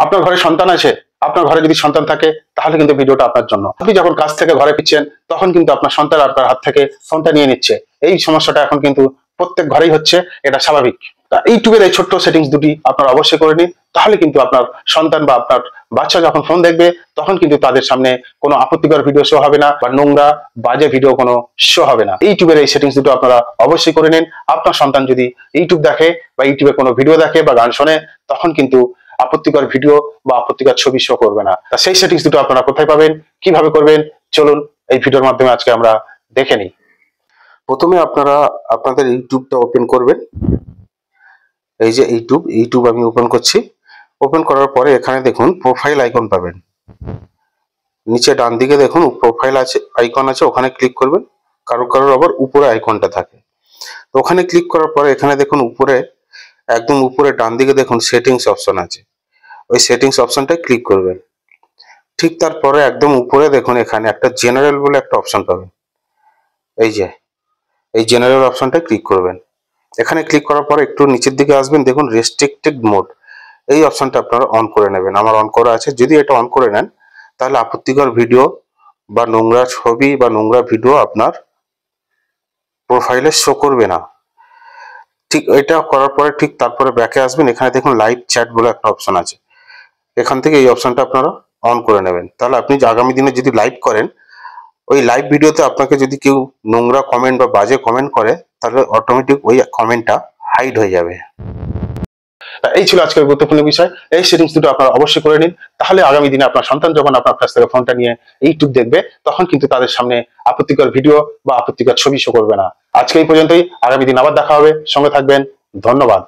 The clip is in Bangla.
আপনার ঘরে সন্তান আছে, আপনার ঘরে যদি সন্তান থাকে তাহলে কিন্তু ভিডিওটা আপনার জন্য। আপনি যখন কাজ থেকে ঘরে ফিরছেন তখন কিন্তু আপনার সন্তান আপনার হাত থেকে ফোনটা নিয়ে নিচ্ছে। এই সমস্যাটা এখন কিন্তু প্রত্যেক ঘরেই হচ্ছে, এটা স্বাভাবিক। ইউটিউবের এই ছোট্ট সেটিংস দুটি আপনারা অবশ্যই করে নিন, তাহলে কিন্তু আপনার সন্তান বা আপনার বাচ্চা যখন ফোন দেখবে তখন কিন্তু তাদের সামনে কোনো আপত্তিকর ভিডিও শো হবে না বা নোংরা বাজে ভিডিও কোনো শো হবে না। ইউটিউবের এই সেটিংস দুটো আপনারা অবশ্যই করে নিন। আপনার সন্তান যদি ইউটিউব দেখে বা ইউটিউবে কোনো ভিডিও দেখে বা গান শোনে তখন কিন্তু আপত্তিকর ভিডিও বা আপত্তিকর ছবি শো করবে না। তা সেই সেটিংস দুটো আপনারা কোথায় পাবেন, কিভাবে করবেন, চলুন এই ভিডিওর মাধ্যমে আজকে আমরা দেখে নিই। প্রথমে আপনারা আপনাদের ইউটিউবটা ওপেন করবেন। এই যে ইউটিউব আমি ওপেন করছি। ওপেন করার পরে এখানে দেখুন প্রোফাইল আইকন পাবেন। নিচে ডান দিকে দেখুন প্রোফাইল আছে, আইকন আছে, ওখানে ক্লিক করবেন। কারোর আবার উপরে আইকনটা থাকে, তো ওখানে ক্লিক করার পরে এখানে দেখুন উপরে, একদম উপরে ডান দিকে দেখুন সেটিংস অপশন আছে, ওই সেটিংস অপশনটায় ক্লিক করবেন। ঠিক তারপরে একদম উপরে দেখুন এখানে একটা জেনারেল বলে একটা অপশন পাবেন। এই যে এই জেনারেল অপশনটায় ক্লিক করবেন। এখানে ক্লিক করার পরে একটু নিচের দিকে আসবেন, দেখুন রেস্ট্রিক্টেড মোড, এই অপশনটা আপনারা অন করে নেবেন। আমার অন করা আছে। যদি এটা অন করে নেন তাহলে আপত্তিকর ভিডিও বা নোংরা ছবি বা নোংরা ভিডিও আপনার প্রোফাইলে শো করবে না। ঠিক এটা করার পরে ঠিক তারপরে ব্যাকে আসবেন। এখানে দেখুন লাইভ চ্যাট বলে একটা অপশন আছে, এখান থেকে এই অপশনটা আপনারা অন করে নেবেন। তাহলে আপনি আগামী দিনে যদি লাইভ করেন, ওই লাইভ ভিডিওতে আপনাকে যদি কেউ নোংরা কমেন্ট বা বাজে কমেন্ট করে তাহলে অটোমেটিক ওই কমেন্টটা হাইড হয়ে যাবে। এই ছিল আজকের গুরুত্বপূর্ণ বিষয়। এই সেটিংস দুটো আপনারা অবশ্যই করে নিন, তাহলে আগামী দিনে আপনার সন্তান যখন আপনার কাছ থেকে ফোনটা নিয়ে ইউটিউব দেখবে তখন কিন্তু তাদের সামনে আপত্তিকর ভিডিও বা আপত্তিকর ছবি শো করবে না। আজকে এই পর্যন্তই, আগামী দিন আবার দেখা হবে। সঙ্গে থাকবেন। ধন্যবাদ।